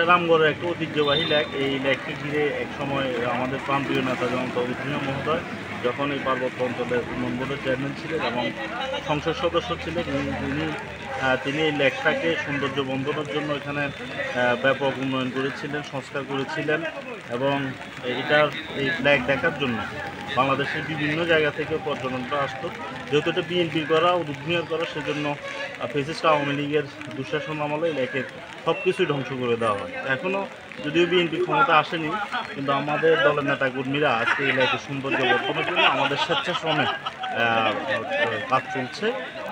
রামগড়ের একটা ঐতিহ্যবাহী লেক। এই লেককে ঘিরে এক সময় আমাদের প্রান্তীয় নেতা যেমন তৌহিদ মিয়া মহোদয় যখন এই পার্বত্য অঞ্চলের উন্নয়ন বোর্ডের চেয়ারম্যান ছিলেন এবং সংসদ সদস্য ছিলেন, তিনি এই লেকটাকে সৌন্দর্য বন্ধনের জন্য এখানে ব্যাপক উন্নয়ন করেছিলেন, সংস্কার করেছিলেন এবং এটার এই লেক দেখার জন্য বাংলাদেশের বিভিন্ন জায়গা থেকে পর্যটনটা আসতো। যেহেতু এটা বিএনপির করা ও দুর্নীতি করা, সেজন্য ফ্যাসিস্ট আওয়ামী লীগের দুঃশাসন আমলে এই লেকের সব কিছুই ধ্বংস করে দেওয়া হয়। এখনও যদিও বিএনপি ক্ষমতা আসেনি, কিন্তু আমাদের দলের নেতা কর্মীরা আজকে এই লেকের সৌন্দর্য বর্ধনের জন্য আমাদের স্বেচ্ছাশ্রমে কাজ চলছে।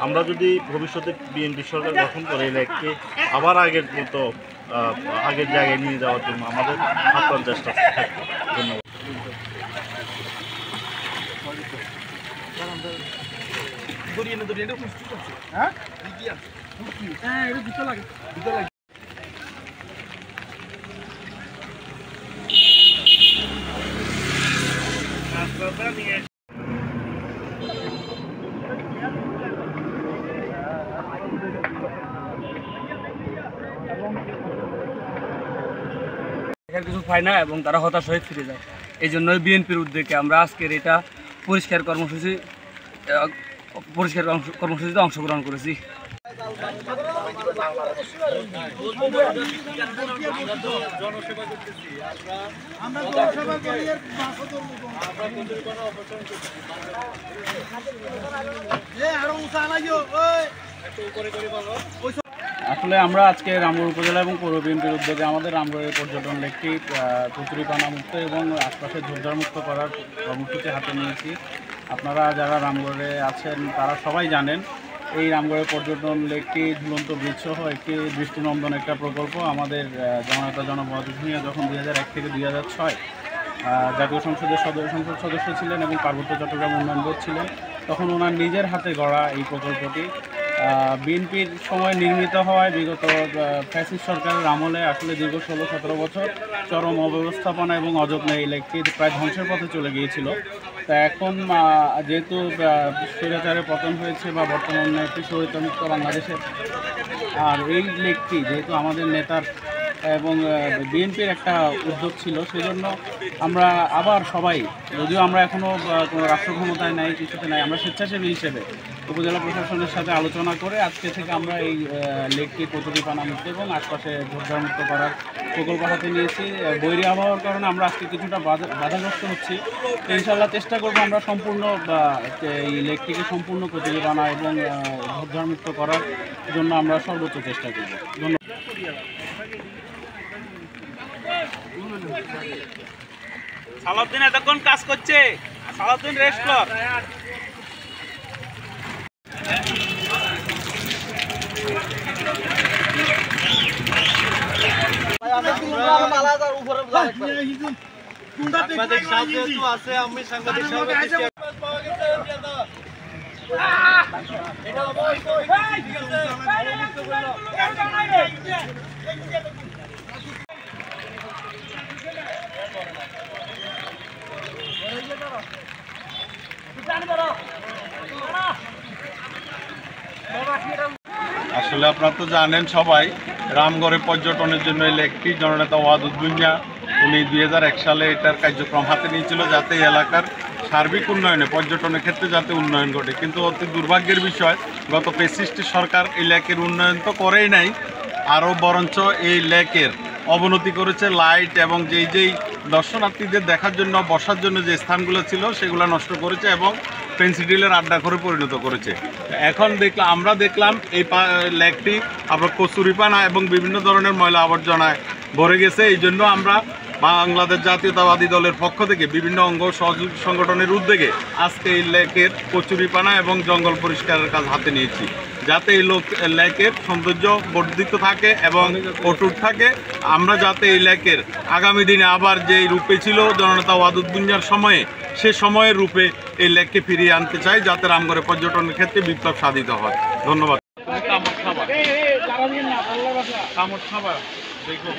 আমরা যদি ভবিষ্যতে বিএনপি সরকার গঠন করে এই লেককে আবার আগের মতো আগের জায়গায় নিয়ে যাওয়ার জন্য আমাদের আপ্রাণ চেষ্টা থাকবে। ধন্যবাদ। কিছু পায় না এবং তারা হতাশ হয়ে ফিরে যায়। এই জন্যই বিএনপির উদ্যোগে আমরা আজকের এটা পরিষ্কার কর্মসূচিতে অংশগ্রহণ করেছি। আসলে আমরা আজকে রামগড় উপজেলা এবং পৌর বিএনপির উদ্যোগে আমাদের রামগড়ের পর্যটন লেকটি কচুরিপানা মুক্ত এবং আশপাশে ঝোপঝাড় মুক্ত করার কর্মসূচি হাতে নিয়েছি। আপনারা যারা রামগড়ে আছেন তারা সবাই জানেন এই রামগড়ের পর্যটন লেকটি ঝুলন্ত ব্রিজ সহ একটি দৃষ্টিনন্দন একটা প্রকল্প। আমাদের জননেতা জনাব ওয়াদুদ মিয়া যখন 2001 থেকে 2006 জাতীয় সংসদের সংসদ সদস্য ছিলেন এবং পার্বত্য চট্টগ্রাম উন্নয়ন বোর্ড ছিলেন, তখন ওনার নিজের হাতে গড়া এই প্রকল্পটি বিএনপির সময় নির্মিত হওয়ায় বিগত ফ্যাসিস্ট সরকারের আমলে আসলে দীর্ঘ 16-17 বছর চরম অব্যবস্থাপনা এবং অযত্নে এই লেকটি প্রায় ধ্বংসের পথে চলে গিয়েছিল। তা এখন যেহেতু স্বৈরাচারের পতন হয়েছে বা বর্তমানে একটি স্বৈরাচারমুক্ত বাংলাদেশে, আর এই লেকটি যেহেতু আমাদের নেতার এবং বিএনপির একটা উদ্যোগ ছিল, সেজন্য আমরা আবার সবাই, যদিও আমরা এখনও কোনো রাষ্ট্র ক্ষমতায় নাই, কিছুতে নাই, আমরা স্বেচ্ছাসেবী হিসেবে উপজেলা প্রশাসনের সাথে আলোচনা করে আজকে থেকে আমরা এই লেকটি কচুরিপানা মুক্ত এবং আশপাশে ঝোপঝাড় মুক্ত করার প্রকল্প হাতে নিয়েছি। বৈরী আবহাওয়ার কারণে আমরা আজকে কিছুটা বাধাগ্রস্ত হচ্ছি। ইনশাল্লাহ চেষ্টা করবো আমরা সম্পূর্ণ এই লেকটিকে সম্পূর্ণ কচুরিপানা এবং ঝোপঝাড় মুক্ত করার জন্য আমরা সর্বোচ্চ চেষ্টা করব। ধন্যবাদ। সালাউদ্দিন এতক্ষণ কাজ করছে, সালাউদ্দিন রেস্ট কর। আসলে আপনারা তো জানেন সবাই, রামগড়ে পর্যটনের জন্য এই লেকটি জননেতা ওয়াদুদ মিয়া উনি 2001 সালে এটার কার্যক্রম হাতে নিয়েছিল, যাতে এই এলাকার সার্বিক উন্নয়নে পর্যটনের ক্ষেত্রে যাতে উন্নয়ন ঘটে। কিন্তু অতি দুর্ভাগ্যের বিষয়, গত ফ্যাসিস্ট সরকার এই লেকের উন্নয়ন তো করেই নাই, আরও বরঞ্চ এই লেকের অবনতি করেছে। লাইট এবং যেই দর্শনার্থীদের দেখার জন্য বসার জন্য যে স্থানগুলো ছিল সেগুলো নষ্ট করেছে এবং পেন্সিডিলের আড্ডা ঘরে পরিণত করেছে। এখন আমরা দেখলাম এই লেকটি আপনার কচুরিপানা এবং বিভিন্ন ধরনের ময়লা আবর্জনায় ভরে গেছে। এই জন্য আমরা বাংলাদেশ জাতীয়তাবাদী দলের পক্ষ থেকে বিভিন্ন অঙ্গ সহযোগী সংগঠনের উদ্যোগে আজকে এই লেকের কচুরিপানা এবং জঙ্গল পরিষ্কারের কাজ হাতে নিয়েছি, যাতে এই লেকের সৌন্দর্য বর্ধিত থাকে এবং অটুট থাকে। আমরা যাতে এই লেকের আগামী দিনে আবার যেই রূপে ছিল জননেতা ওয়াদুদ মিয়ার সময়ে, সে সময়ের রূপে এই লেককে ফিরিয়ে আনতে চাই, যাতে রামগড়ে পর্যটনের ক্ষেত্রে বিপ্লব সাধিত হয়। ধন্যবাদ। খাবার দেখো।